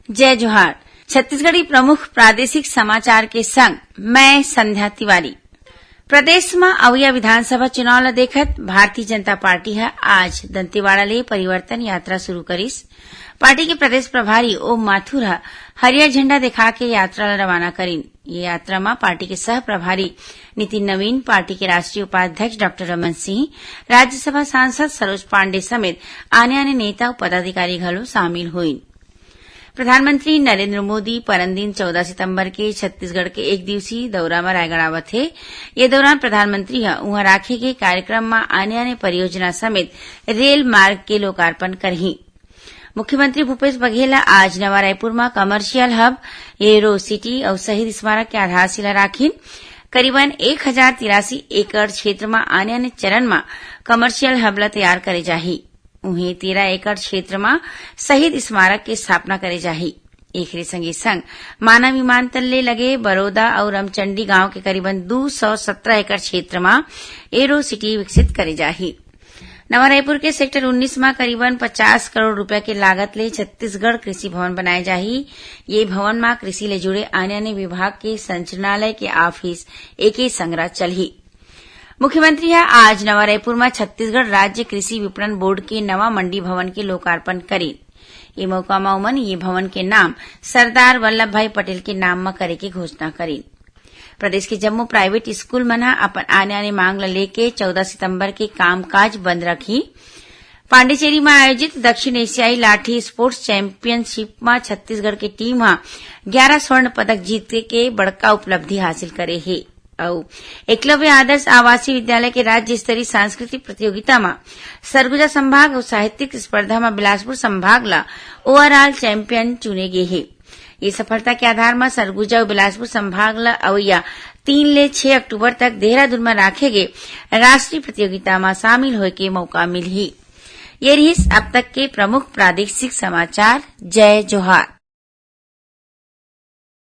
जय जोहार। छत्तीसगढ़ी प्रमुख प्रादेशिक समाचार के संग मैं संध्या तिवारी। प्रदेश में अवैया विधानसभा चुनाव ल देखत भारतीय जनता पार्टी है आज दंतेवाड़ा ले परिवर्तन यात्रा शुरू करिस। पार्टी के प्रदेश प्रभारी ओम माथुर हरियर झंडा दिखा के यात्रा ला रवाना करीन। ये यात्रा में पार्टी के सह प्रभारी नितिन नवीन, पार्टी के राष्ट्रीय उपाध्यक्ष डॉक्टर रमन सिंह, राज्यसभा सांसद सरोज पांडे समेत आने नेता और पदाधिकारी घलो शामिल हुई। प्रधानमंत्री नरेंद्र मोदी परमदिन 14 सितंबर के छत्तीसगढ़ के एक दिवसीय दौरा में रायगढ़ आवत है। ये दौरान प्रधानमंत्री वहां राखे के कार्यक्रम में आने परियोजना समेत रेल मार्ग के लोकार्पण करही। मुख्यमंत्री भूपेश बघेल आज नवा रायपुर में कमर्शियल हब, एरो सिटी और शहीद स्मारक के आधारशिला राखीन। करीबन 1083 एकड़ क्षेत्र में आने चरण में कमर्शियल हब ला तैयार करे जाही। उन्हें 13 एकड़ क्षेत्र में शहीद स्मारक की स्थापना करे जाही। एकरे संगे संग माना विमानतल ले लगे बड़ौदा और रामचंडी गांव के करीबन 217 एकड़ क्षेत्र में एरो सिटी विकसित करे जाही। नवा रायपुर के सेक्टर 19 में करीबन 50 करोड़ रुपए के लागत ले छत्तीसगढ़ कृषि भवन बनाए जाही। ये भवन में कृषि ले जुड़े आने विभाग के संचालनालय के ऑफिस एक संग्रह चलही। मुख्यमंत्री आज नवा रायपुर में छत्तीसगढ़ राज्य कृषि विपणन बोर्ड के नवा मंडी भवन के लोकार्पण करी। ये मौका में उमन ये भवन के नाम सरदार वल्लभ भाई पटेल के नाम में करे की घोषणा करी। प्रदेश के जम्मू प्राइवेट स्कूल मन अपन आने मांग लेके 14 सितंबर के कामकाज बंद रखी। पांडिचेरी में आयोजित दक्षिण एशियाई लाठी स्पोर्ट्स चैंपियनशिप में छत्तीसगढ़ की टीम 11 स्वर्ण पदक जीत के बड़का उपलब्धि हासिल करे है। एकलव्य आदर्श आवासीय विद्यालय के राज्य स्तरीय सांस्कृतिक प्रतियोगिता में सरगुजा संभाग और साहित्यिक स्पर्धा में बिलासपुर संभाग ला ओवरऑल चैंपियन चुने गए हैं। ये सफलता के आधार में सरगुजा और बिलासपुर संभाग ला अवैया 3 ले 6 अक्टूबर तक देहरादून में राखे गए राष्ट्रीय प्रतियोगिता में शामिल होने के मौका मिली। ये रही अब तक के प्रमुख प्रादेशिक समाचार। जय जोहार।